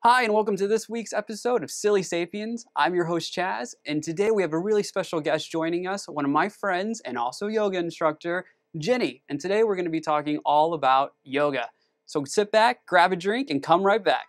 Hi, and welcome to this week's episode of Silly Sapiens. I'm your host, Chaz, and today we have a really special guest joining us, one of my friends and also yoga instructor, Jenny. And today we're going to be talking all about yoga. So sit back, grab a drink, and come right back.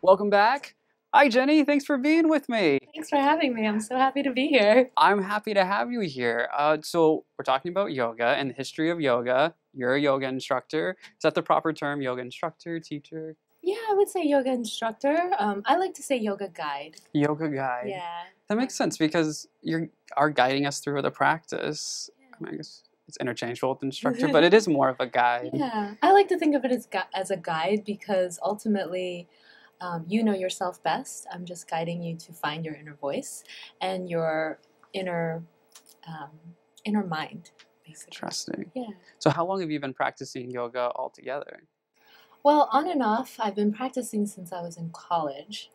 Welcome back. Hi, Jenny. Thanks for being with me. Thanks for having me. I'm so happy to be here. I'm happy to have you here. So we're talking about yoga and the history of yoga. You're a yoga instructor. Is that the proper term? Yoga instructor, teacher? Yeah, I would say yoga instructor. I like to say yoga guide. Yoga guide. Yeah. That makes sense because you are guiding us through the practice. Yeah. I mean, I guess it's interchangeable with instructor, but it is more of a guide. Yeah, I like to think of it as a guide because ultimately, you know yourself best. I'm just guiding you to find your inner voice and your inner mind, basically. Interesting. Yeah. So how long have you been practicing yoga altogether? Well, on and off, I've been practicing since I was in college,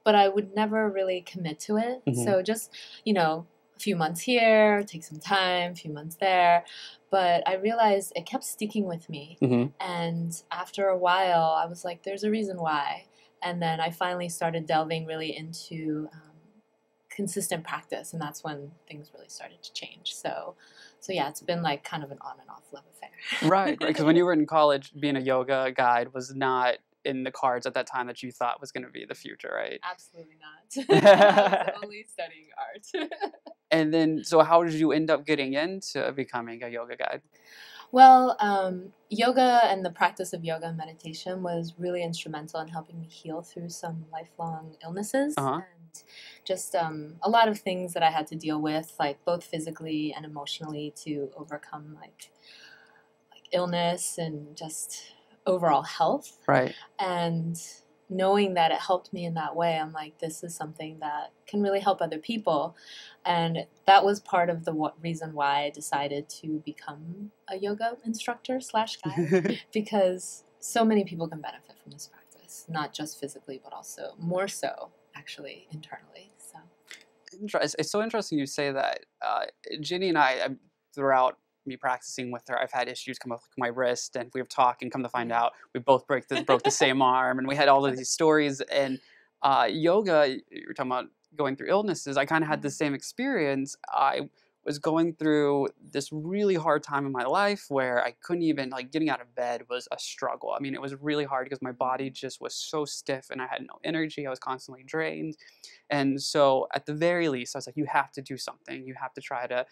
but I would never really commit to it. Mhm. So just, a few months here, take some time, a few months there. But I realized it kept sticking with me. Mhm. And after a while, I was like, there's a reason why. And then I finally started delving really into consistent practice, and that's when things really started to change. So yeah, it's been like kind of an on and off love affair. Right. Because when you were in college, being a yoga guide was not in the cards at that time that you thought was going to be the future, right? Absolutely not. I was only studying art. And then, so how did you end up getting into becoming a yoga guide? Well, yoga and the practice of yoga and meditation was really instrumental in helping me heal through some lifelong illnesses and just a lot of things that I had to deal with, like both physically and emotionally, to overcome like illness and just overall health. Right. And knowing that it helped me in that way, I'm like, this is something that can really help other people. And that was part of the reason why I decided to become a yoga instructor / guide, because so many people can benefit from this practice, not just physically, but also more so, actually, internally. So It's so interesting you say that. Ginny and I, throughout me practicing with her, I've had issues come up with my wrist, and we've talked and come to find out we both broke the same arm, and we had all of these stories. And yoga, you were talking about going through illnesses. I kind of had the same experience. I was going through this really hard time in my life where I couldn't even, like, getting out of bed was a struggle. I mean, it was really hard because my body just was so stiff and I had no energy. I was constantly drained. And so at the very least, I was like, you have to do something. You have to try to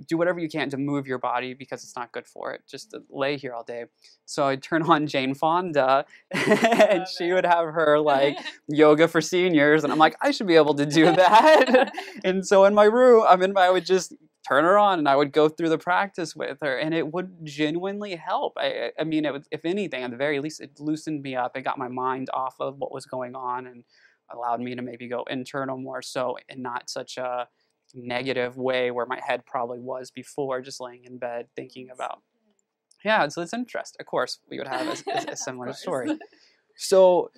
do whatever you can to move your body because it's not good for it just to lay here all day. So I'd turn on Jane Fonda and she would have her like yoga for seniors, and I'm like, I should be able to do that. And so in my room, I would just turn her on and I would go through the practice with her, and it would genuinely help. I mean, it would, if anything, at the very least, it loosened me up. It got my mind off of what was going on and allowed me to maybe go internal more so, and not such a negative way where my head probably was before, just laying in bed thinking about. Yeah, so it's interesting. Of course, we would have a similar story. So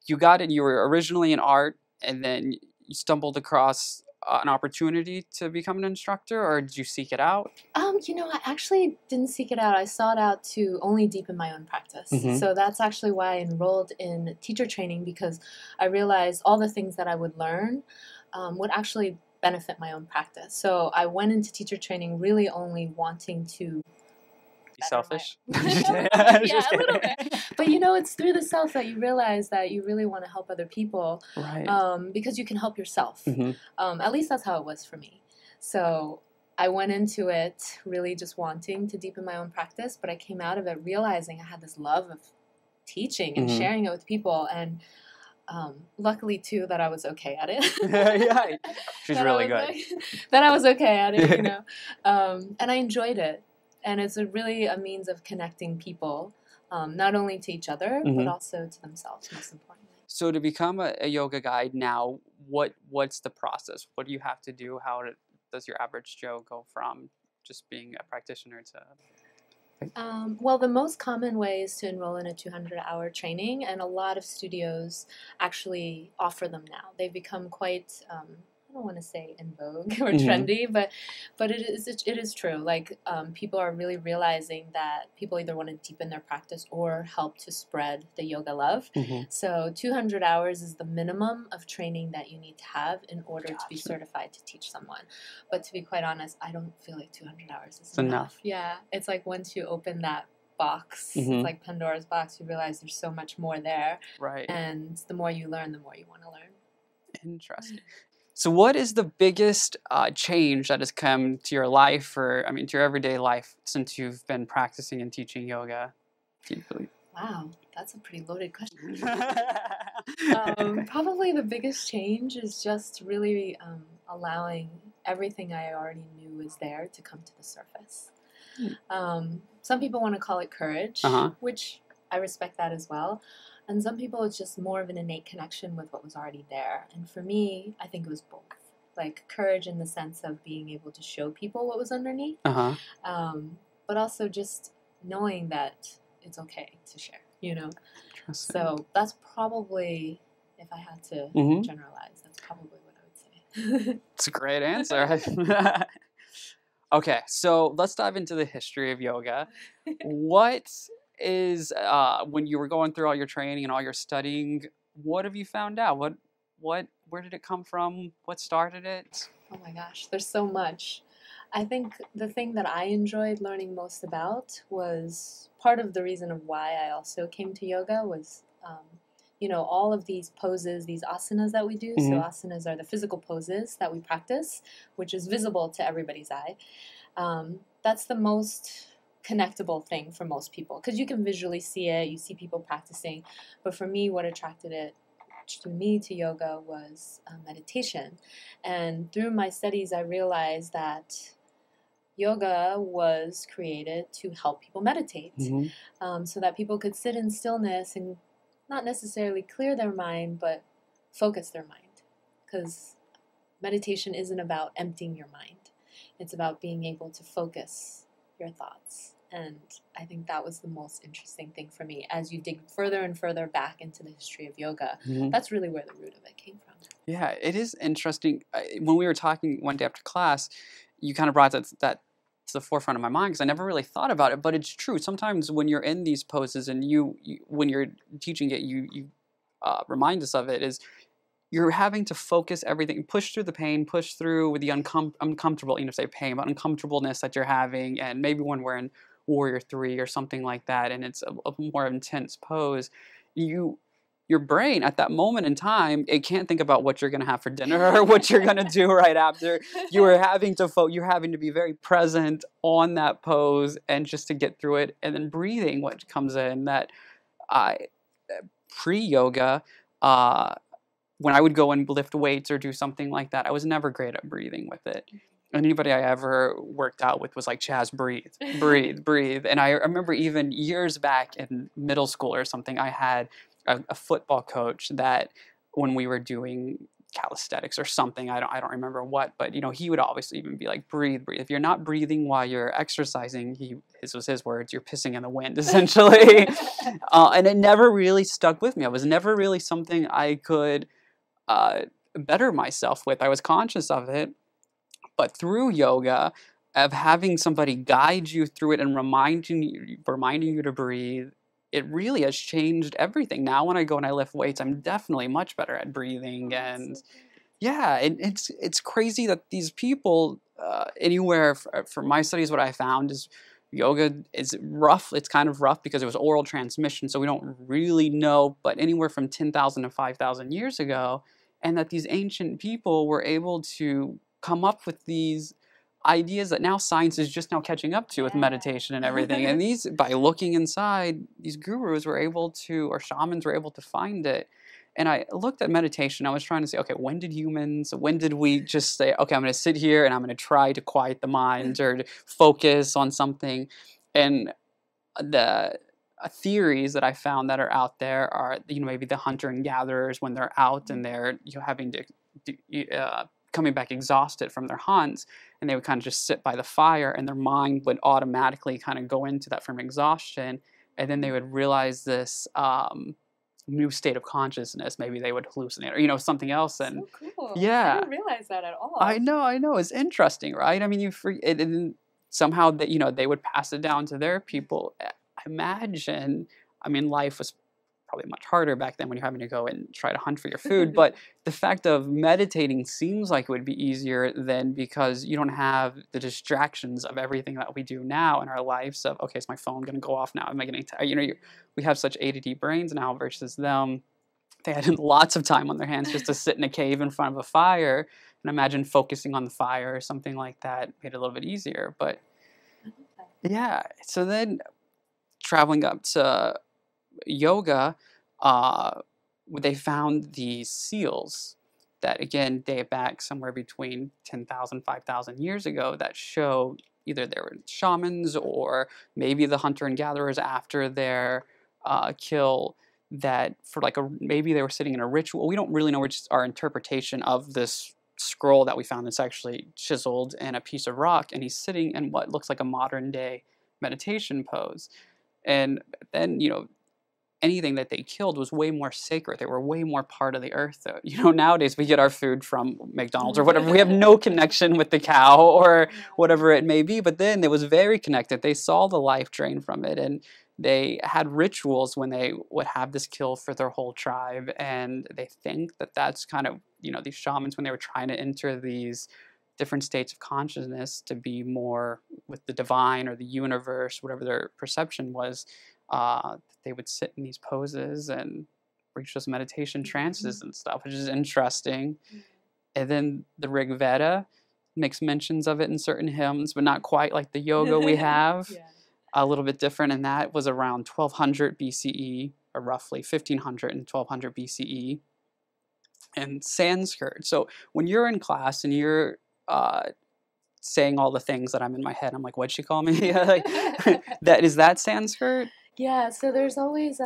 you got it. You were originally in art, and then you stumbled across an opportunity to become an instructor, or did you seek it out? I actually didn't seek it out. I sought out to only deepen my own practice. Mhm. So that's actually why I enrolled in teacher training, because I realized all the things that I would learn would actually benefit my own practice. So I went into teacher training really only wanting to Be selfish? Yeah, a little bit. But it's through the self that you realize that you really want to help other people, Right. because you can help yourself. Mhm. At least that's how it was for me. So I went into it really just wanting to deepen my own practice, but I came out of it realizing I had this love of teaching and Mhm. sharing it with people, and luckily too that I was okay at it. Yeah, she's really good. That I was okay at it, and I enjoyed it. And it's really a means of connecting people, not only to each other, but also to themselves, most importantly. So to become a yoga guide now, what's the process? What do you have to do? How does your average Joe go from just being a practitioner to? Well, the most common way is to enroll in a 200-hour training, and a lot of studios actually offer them now. They've become quite, I don't want to say in vogue or trendy, but it is true. Like, people are really realizing that people either want to deepen their practice or help to spread the yoga love. So 200 hours is the minimum of training that you need to have in order to be certified to teach someone. But to be quite honest, I don't feel like 200 hours is enough. Yeah, it's like once you open that box, it's like Pandora's box, you realize there's so much more there. Right. And the more you learn, the more you want to learn. Interesting. So what is the biggest change that has come to your life, or I mean to your everyday life, since you've been practicing and teaching yoga? Do you believe? Wow, that's a pretty loaded question. Probably the biggest change is just really allowing everything I already knew was there to come to the surface. Some people want to call it courage, which I respect that as well. And some people, it's just more of an innate connection with what was already there. And for me, I think it was both. Like courage in the sense of being able to show people what was underneath, but also just knowing that it's okay to share, you know? So that's probably, if I had to generalize, that's probably what I would say. It's a great answer. Okay, so let's dive into the history of yoga. What is, when you were going through all your training and all your studying, what have you found out? Where did it come from? What started it? Oh my gosh, there's so much. I think the thing that I enjoyed learning most about was part of the reason of why I also came to yoga was, you know, all of these poses, these asanas that we do. So asanas are the physical poses that we practice, which is visible to everybody's eye. That's the most connectable thing for most people because you can visually see it, you see people practicing. But for me, what attracted me to yoga was meditation. And through my studies, I realized that yoga was created to help people meditate, so that people could sit in stillness and not necessarily clear their mind, but focus their mind. Because meditation isn't about emptying your mind. It's about being able to focus your thoughts. And I think that was the most interesting thing for me. As you dig further and further back into the history of yoga, that's really where the root of it came from. Yeah, it is interesting. When we were talking one day after class, you kind of brought that to the forefront of my mind because I never really thought about it. But it's true. Sometimes when you're in these poses and you when you're teaching it, you remind us of it, is you're having to focus everything, push through the pain, push through with the uncomfortable, say pain, but uncomfortableness that you're having. And maybe when we're in Warrior 3 or something like that, and it's a more intense pose, your brain at that moment in time, it can't think about what you're going to have for dinner or what you're going to do right after. You're having to be very present on that pose and just to get through it, and then breathing, what comes in. That pre-yoga, when I would go and lift weights or do something like that, I was never great at breathing with it. Anybody I ever worked out with was like, Chaz, breathe, breathe, breathe. And I remember even years back in middle school or something, I had a football coach that when we were doing calisthenics or something, I don't remember what, but he would obviously even be like, breathe, breathe. If you're not breathing while you're exercising, his was his words, you're pissing in the wind, essentially. And it never really stuck with me. It was never really something I could better myself with. I was conscious of it. But through yoga, of having somebody guide you through it and reminding you to breathe, it really has changed everything. Now when I go and I lift weights, I'm definitely much better at breathing. And yeah, it's crazy that these people, anywhere, for my studies, what I found is yoga is rough. It's kind of rough because it was oral transmission, so we don't really know, but anywhere from 10,000 to 5,000 years ago, and that these ancient people were able to come up with these ideas that now science is just now catching up to with meditation and everything. And these, by looking inside, these gurus were able to, or shamans were able to find it. And I looked at meditation. I was trying to say, okay, when did we just say, okay, I'm going to sit here and I'm going to try to quiet the mind or to focus on something? And the theories that I found that are out there are, maybe the hunter and gatherers, when they're out and they're having to coming back exhausted from their hunts, and they would kind of just sit by the fire, and their mind would automatically kind of go into that from exhaustion, and then they would realize this new state of consciousness. Maybe they would hallucinate or something else, and So cool. I yeah, didn't realize that at all. I know, it's interesting, right? I mean, and somehow that they would pass it down to their people. I imagine, I mean, life was probably much harder back then when you're having to go and try to hunt for your food, but the fact of meditating seems like it would be easier then, because you don't have the distractions of everything that we do now in our lives of, okay, is my phone going to go off now? Am I getting tired? We have such ADD brains now versus them. They had lots of time on their hands just to sit in a cave in front of a fire, and imagine focusing on the fire or something like that made it a little bit easier. But yeah, so then traveling up to yoga, they found these seals that, again, date back somewhere between 10,000, 5,000 years ago, that show either they were shamans or maybe the hunter and gatherers after their kill, that for maybe they were sitting in a ritual. We don't really know, which is our interpretation of this scroll that we found that's actually chiseled in a piece of rock, and he's sitting in what looks like a modern day meditation pose. And then, anything that they killed was way more sacred. They were way more part of the earth. Nowadays we get our food from McDonald's or whatever. We have no connection with the cow or whatever it may be. But then it was very connected. They saw the life drain from it, and they had rituals when they would have this kill for their whole tribe. And they think that that's kind of, these shamans, when they were trying to enter these different states of consciousness to be more with the divine or the universe, whatever their perception was, they would sit in these poses and reach those meditation trances and stuff, which is interesting. And then the Rig Veda makes mentions of it in certain hymns, but not quite like the yoga we have. A little bit different, and that was around 1200 BCE, or roughly 1500 and 1200 BCE, and Sanskrit. So when you're in class and you're saying all the things that I'm in my head, I'm like, what'd she call me? Is that Sanskrit? Yeah, so there's always,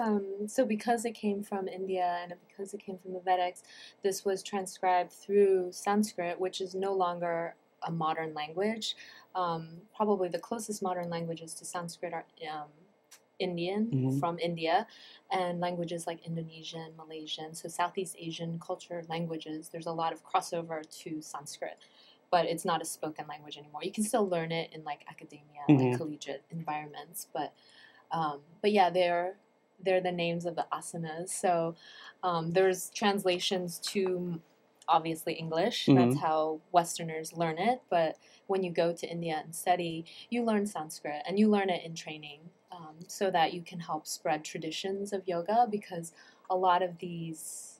so because it came from India and because it came from the Vedics, this was transcribed through Sanskrit, which is no longer a modern language. Probably the closest modern languages to Sanskrit are Indian, from India, and languages like Indonesian, Malaysian, so Southeast Asian culture languages. There's a lot of crossover to Sanskrit, but it's not a spoken language anymore. You can still learn it in academia, like collegiate environments, but yeah, they're the names of the asanas. So there's translations to obviously English. That's how Westerners learn it. But when you go to India and study, you learn Sanskrit, and you learn it in training so that you can help spread traditions of yoga, because a lot of these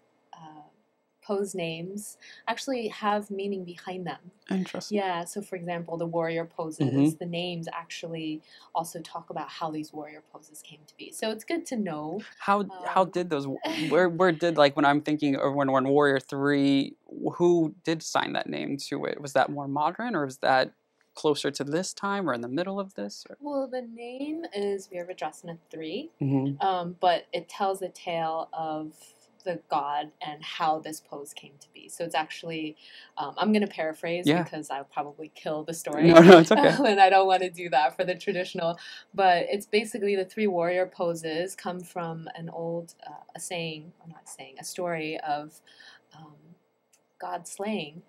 pose names actually have meaning behind them. Interesting. Yeah, so for example, the warrior poses, the names actually also talk about how these warrior poses came to be. So it's good to know. How did those, where did, when I'm thinking, or when we're in Warrior 3, who did sign that name to it? Was that more modern, or was that closer to this time, or in the middle of this? Or? Well, the name is Virabhadrasana 3, but it tells a tale of the god and how this pose came to be. So it's actually, I'm going to paraphrase because I'll probably kill the story. No, it's okay. And I don't want to do that for the traditional. But it's basically the three warrior poses come from an old, a story of God slaying.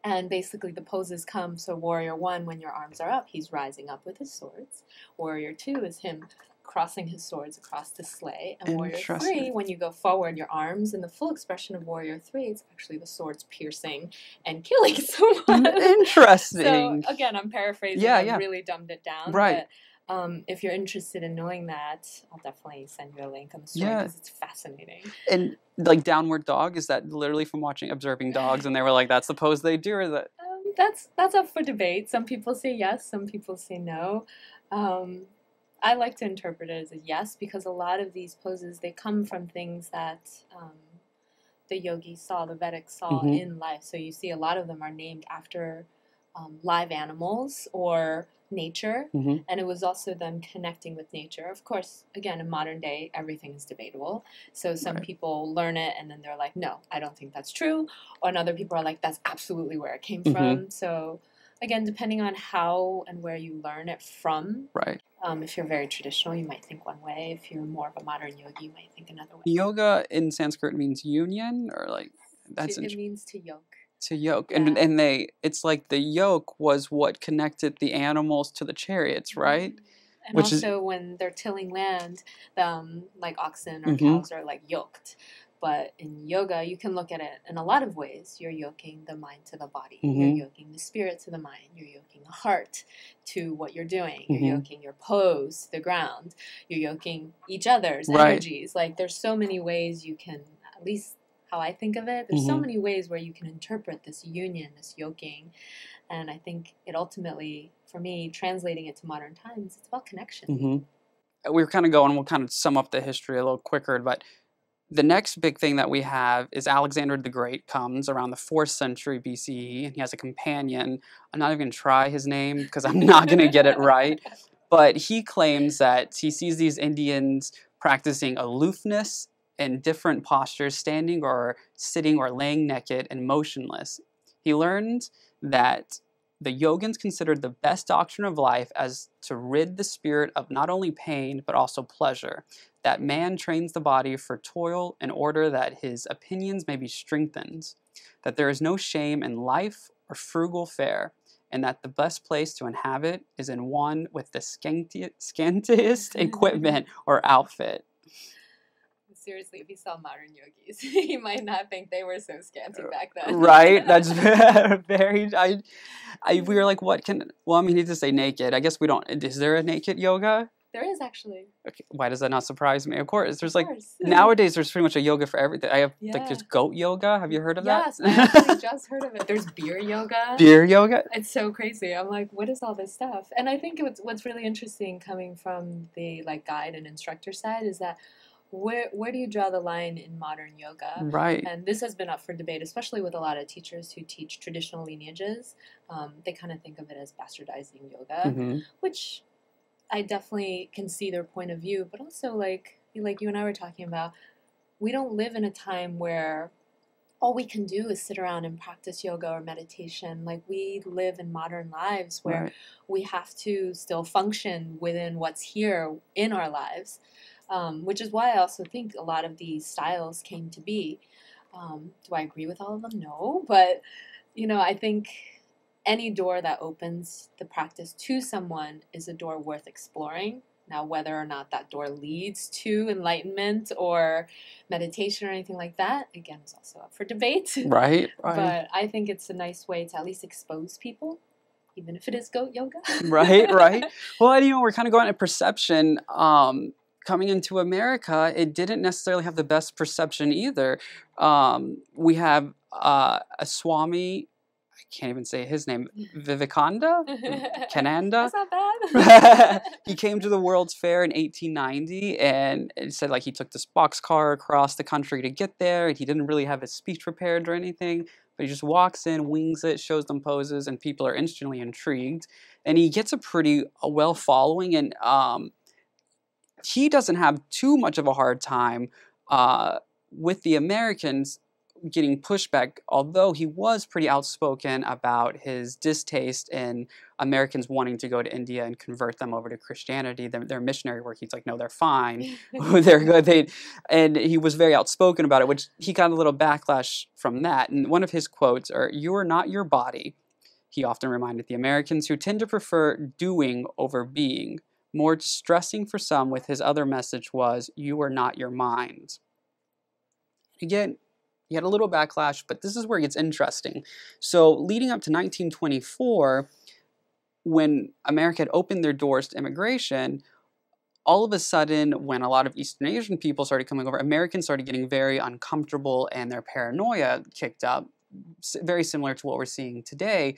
And basically the poses come, so warrior 1, when your arms are up, he's rising up with his swords. Warrior 2 is him crossing his swords across to slay. And warrior 3, when you go forward, your arms, and the full expression of warrior 3, it's actually the swords piercing and killing someone. Interesting. So again, I'm paraphrasing. I really dumbed it down. Right. But if you're interested in knowing that, I'll definitely send you a link on the story because it's fascinating. And downward dog, is that literally from observing dogs, and they were like, that's the pose they do, or that? That's up for debate. Some people say yes, some people say no. I like to interpret it as a yes, because a lot of these poses, they come from things that the yogis saw, the Vedics saw in life. So you see a lot of them are named after live animals or nature, Hmm. and it was also them connecting with nature. Of course, again, in modern day, everything is debatable. So some Right. people learn it and then they're like, no, I don't think that's true. Or and other people are like, that's absolutely where it came Hmm. from. So again, depending on how and where you learn it from, Right. if you're very traditional, you might think one way. If you're more of a modern yogi, you might think another way. Yoga in Sanskrit means union, or like that's It means to yoke. to yoke, Yeah. and it's like the yoke was what connected the animals to the chariots, right? And Which is also when they're tilling land, like oxen or hmm cows are like yoked. But in yoga, you can look at it in a lot of ways. You're yoking the mind to the body. You're hmm yoking the spirit to the mind. You're yoking the heart to what you're doing. hmm You're yoking your pose to the ground. You're yoking each other's Right. energies. Like there's so many ways you can, at least how I think of it, there's so hmm many ways where you can interpret this union, this yoking. And I think it ultimately, for me, translating it to modern times, it's about connection. hmm we were kind of going. We'll kind of sum up the history a little quicker, but the next big thing that we have is Alexander the Great comes around the 4th century BCE, and he has a companion. I'm not even going to try his name because I'm not going to get it right. But he claims that he sees these Indians practicing aloofness in different postures, standing or sitting or laying naked and motionless. He learned that the yogins considered the best doctrine of life as to rid the spirit of not only pain but also pleasure, that man trains the body for toil in order that his opinions may be strengthened, that there is no shame in life or frugal fare, and that the best place to inhabit is in one with the scantiest equipment or outfit. Seriously, if you saw modern yogis, you might not think they were so scanty back then. Right? That's very. We were like, what can? Well, I mean, he did say naked. I guess we don't. Is there a naked yoga? There is actually. Okay, why does that not surprise me? Of course, there's Of course. nowadays there's pretty much a yoga for everything. I have like Yeah. there's goat yoga. Have you heard of Yes, that? I actually just heard of it. There's beer yoga. Beer yoga. It's so crazy. I'm like, what is all this stuff? And I think what's really interesting coming from the like guide and instructor side is that where do you draw the line in modern yoga? Right. And this has been up for debate, especially with a lot of teachers who teach traditional lineages. They kind of think of it as bastardizing yoga, hmm which I definitely can see their point of view. But also, like you and I were talking about, we don't live in a time where all we can do is sit around and practice yoga or meditation. Like we live in modern lives where Right. we have to still function within what's here in our lives, which is why I also think a lot of these styles came to be. Do I agree with all of them? No, but I think any door that opens the practice to someone is a door worth exploring. Now, whether or not that door leads to enlightenment or meditation or anything like that, again, is also up for debate. Right. But I think it's a nice way to at least expose people, even if it is goat yoga. Right. Well, and, we're kind of going to perception. Coming into America, it didn't necessarily have the best perception either. We have a Swami. I can't even say his name. Vivekananda? Kananda? That's not bad. He came to the World's Fair in 1890, and it said like he took this boxcar across the country to get there, and he didn't really have his speech prepared or anything, but he just walks in, wings it, shows them poses, and people are instantly intrigued. And he gets a pretty well following, and he doesn't have too much of a hard time with the Americans getting pushback, although he was pretty outspoken about his distaste in Americans wanting to go to India and convert them over to Christianity. Their missionary work, he's like, no, they're fine. They're good. And he was very outspoken about it, which he got a little backlash from that. And one of his quotes are, "You are not your body." He often reminded the Americans, who tend to prefer doing over being. More distressing for some, with his other message was, "You are not your mind." Again, he had a little backlash, but this is where it gets interesting. So leading up to 1924, when America had opened their doors to immigration, all of a sudden, when a lot of Eastern Asian people started coming over, Americans started getting very uncomfortable and their paranoia kicked up, very similar to what we're seeing today.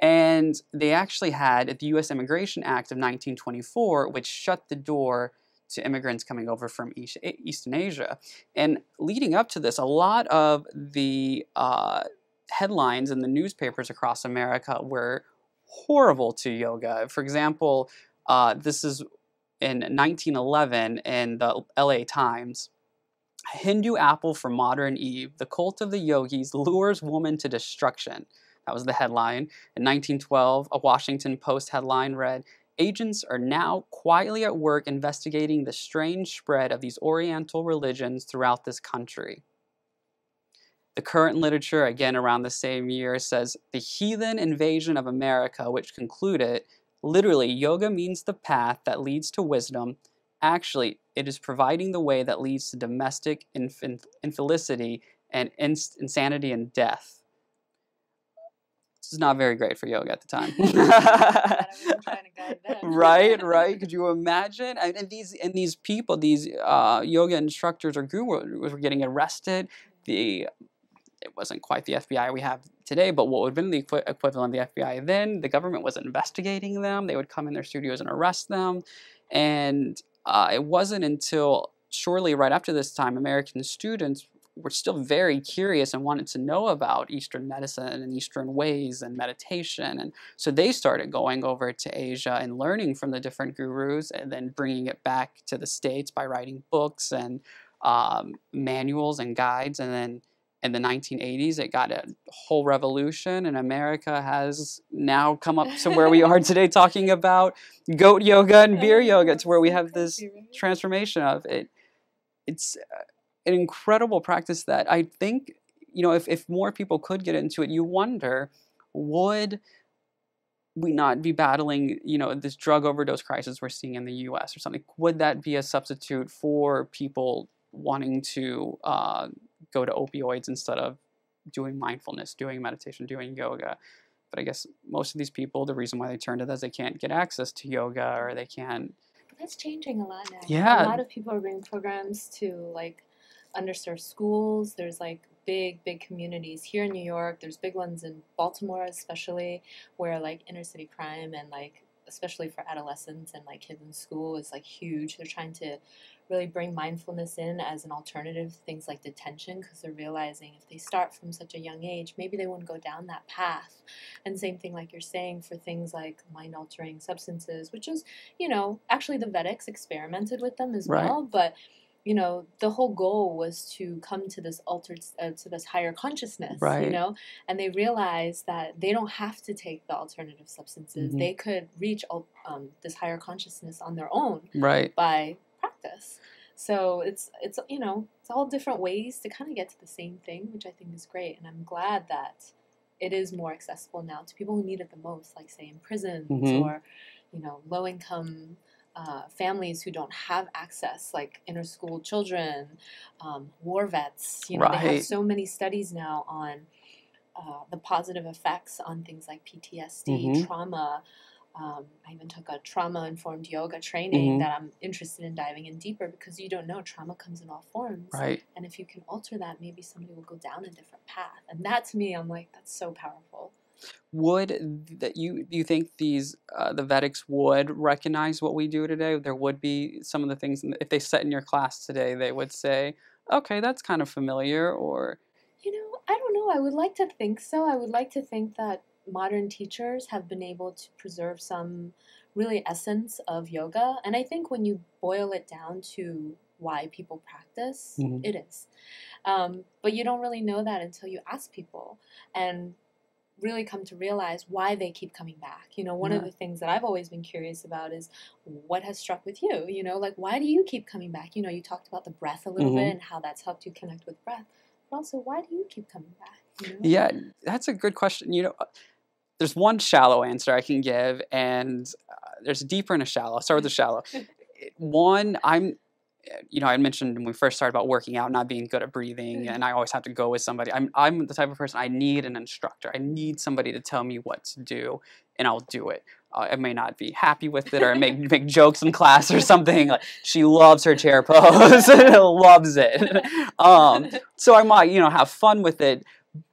And they actually had the U.S. Immigration Act of 1924, which shut the door to immigrants coming over from Eastern Asia. And leading up to this, a lot of the headlines in the newspapers across America were horrible to yoga. For example, this is in 1911 in the LA Times. Hindu apple for modern Eve, the cult of the yogis lures woman to destruction. That was the headline. In 1912, a Washington Post headline read, agents are now quietly at work investigating the strange spread of these Oriental religions throughout this country. The current literature, again around the same year, says the heathen invasion of America, which concluded, literally, yoga means the path that leads to wisdom. Actually, it is providing the way that leads to domestic infelicity and insanity and death. This is not very great for yoga at the time. Right, right. Could you imagine? And these people, these yoga instructors or gurus were getting arrested. It wasn't quite the FBI we have today, but what would have been the equivalent of the FBI then, the government was investigating them. They would come in their studios and arrest them. And it wasn't until shortly right after this time, American students were still very curious and wanted to know about Eastern medicine and Eastern ways and meditation. And so they started going over to Asia and learning from the different gurus and then bringing it back to the States by writing books and manuals and guides. And then in the 1980s, it got a whole revolution, and America has now come up to where we are today talking about goat yoga and beer yoga, to where we have this transformation of it. It's an incredible practice that I think, if more people could get into it, you wonder, would we not be battling, this drug overdose crisis we're seeing in the U.S. or something? Would that be a substitute for people wanting to go to opioids instead of doing mindfulness, doing meditation, doing yoga? But I guess most of these people, the reason why they turn to that is they can't get access to yoga, or they can't. But that's changing a lot now. Yeah. A lot of people are bringing programs to underserved schools. There's big communities here in New York. There's big ones in Baltimore especially, where inner city crime and especially for adolescents and kids in school is huge. They're trying to really bring mindfulness in as an alternative to things like detention, because they're realizing if they start from such a young age, maybe they wouldn't go down that path. And same thing you're saying for things like mind-altering substances, which is, actually the Vedics experimented with them as well, but the whole goal was to come to this to this higher consciousness, and they realized that they don't have to take the alternative substances. Mm-hmm. They could reach this higher consciousness on their own by practice. So it's all different ways to kind of get to the same thing, which I think is great. And I'm glad that it is more accessible now to people who need it the most, say in prisons or, low income families who don't have access, like inner school children, war vets. They have so many studies now on the positive effects on things like PTSD, trauma. I even took a trauma-informed yoga training that I'm interested in diving in deeper, because you don't know, trauma comes in all forms. And if you can alter that, maybe somebody will go down a different path. And that, to me, I'm that's so powerful. Do you think these the Vedics would recognize what we do today? There would be some of the things, if they sat in your class today, they would say, okay, that's kind of familiar, or... I don't know. I would like to think so. I would like to think that modern teachers have been able to preserve some really essence of yoga. And I think when you boil it down to why people practice, it is. But you don't really know that until you ask people and really come to realize why they keep coming back. One of the things that I've always been curious about is what has struck with you, why do you keep coming back? You talked about the breath a little bit and how that's helped you connect with breath, but also why do you keep coming back? Yeah, that's a good question. There's one shallow answer I can give, and there's a deeper and a shallow. I'll start with the shallow. One, I mentioned when we first started about working out, not being good at breathing, and I always have to go with somebody. I'm the type of person, I need an instructor. I need somebody to tell me what to do, and I'll do it. I may not be happy with it, or make jokes in class or something. She loves her chair pose, loves it. So I might, have fun with it,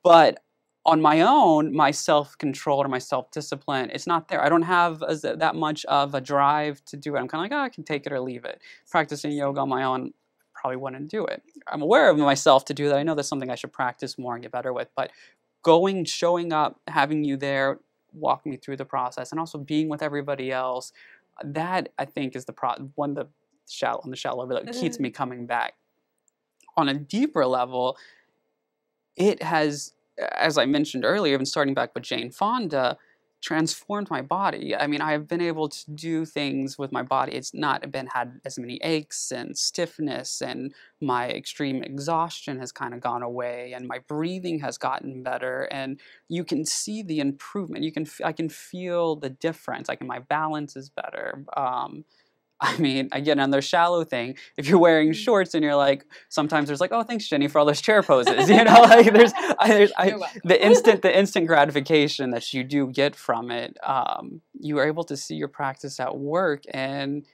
but on my own, my self-control or my self-discipline, it's not there. I don't have that much of a drive to do it. I'm kind of I can take it or leave it. Practicing yoga on my own, probably wouldn't do it. I'm aware of myself to do that. I know that's something I should practice more and get better with. But showing up, having you there walking me through the process, and also being with everybody else. That I think is on the shallow level that keeps me coming back. On a deeper level, it has, as I mentioned earlier, even starting back with Jane Fonda, transformed my body. I mean, I've been able to do things with my body. It's not had as many aches and stiffness, and my extreme exhaustion has kind of gone away, and my breathing has gotten better, and you can see the improvement. I can feel the difference. Like, my balance is better. I mean, again, on their shallow thing, if you're wearing shorts and you're like, sometimes there's like, oh, thanks, Jenny, for all those chair poses. You know, like the instant gratification that you do get from it. You are able to see your practice at work, and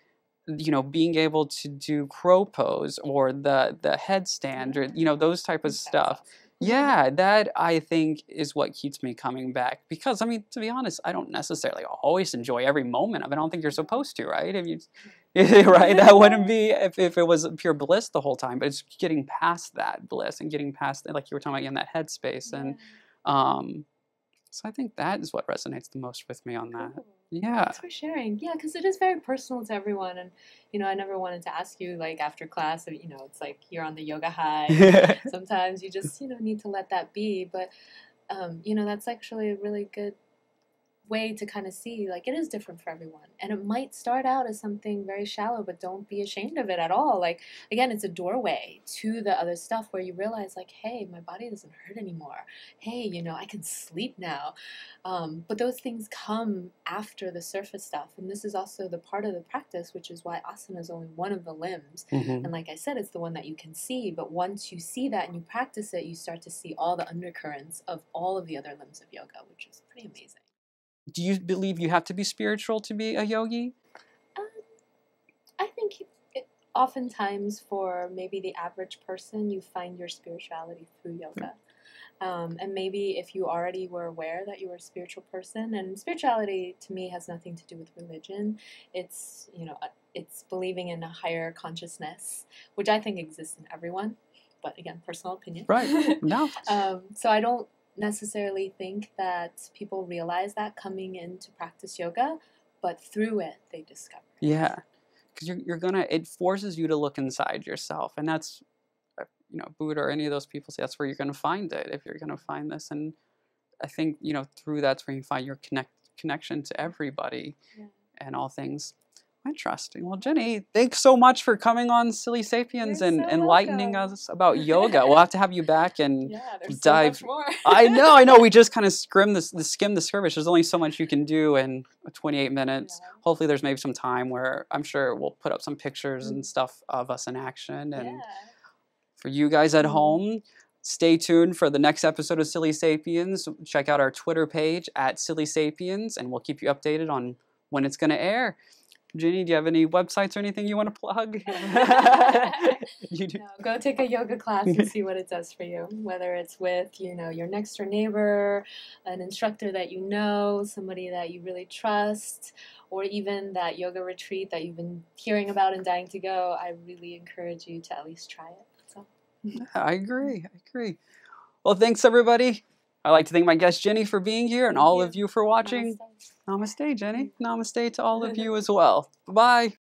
being able to do crow pose or the headstand, or those type of stuff. Yeah, that I think is what keeps me coming back, because I mean, to be honest, I don't necessarily always enjoy every moment of it. I don't think you're supposed to, right? If you right, that wouldn't be if it was pure bliss the whole time. But it's getting past that bliss and getting past, like you were talking about, in that headspace. And so I think that is what resonates the most with me on that. Cool. Yeah. Thanks for sharing. Yeah, because it is very personal to everyone. And, I never wanted to ask you, like, after class, it's like you're on the yoga high. Sometimes you just, need to let that be. But, that's actually a really good way to kind of see, like, it is different for everyone. And it might start out as something very shallow, but don't be ashamed of it at all. Like, again, it's a doorway to the other stuff where you realize, like, hey, my body doesn't hurt anymore. Hey, I can sleep now. But those things come after the surface stuff. And this is also the part of the practice, which is why asana is only one of the limbs. And like I said, it's the one that you can see. But once you see that and you practice it, you start to see all the undercurrents of all of the other limbs of yoga, which is pretty amazing. Do you believe you have to be spiritual to be a yogi? I think oftentimes for maybe the average person, you find your spirituality through yoga. And maybe if you already were aware that you were a spiritual person, and spirituality to me has nothing to do with religion. It's, it's believing in a higher consciousness, which I think exists in everyone. But again, personal opinion. Right. No. So I don't necessarily think that people realize that coming in to practice yoga, but through it they discover it. Yeah, because it forces you to look inside yourself, and that's Buddha or any of those people say that's where you're going to find it, if you're going to find this. And I think through that's where you find your connection to everybody and all things. Interesting. Well, Jenny, thanks so much for coming on Silly Sapiens and enlightening us about yoga. We'll have to have you back and dive. So much more. I know. We just kind of skim the surface. There's only so much you can do in 28 minutes. Yeah. Hopefully, there's maybe some time where I'm sure we'll put up some pictures and stuff of us in action. And for you guys at home, stay tuned for the next episode of Silly Sapiens. Check out our Twitter page at Silly Sapiens, and we'll keep you updated on when it's going to air. Jenny, do you have any websites or anything you want to plug? You do. No, go take a yoga class and see what it does for you. Whether it's with, your next door neighbor, an instructor that you know, somebody that you really trust, or even that yoga retreat that you've been hearing about and dying to go, I really encourage you to at least try it. So. I agree. Well, thanks, everybody. I'd like to thank my guest, Jenny, for being here, and all of you for watching. Namaste, Jenny. Namaste to all of you as well. Bye.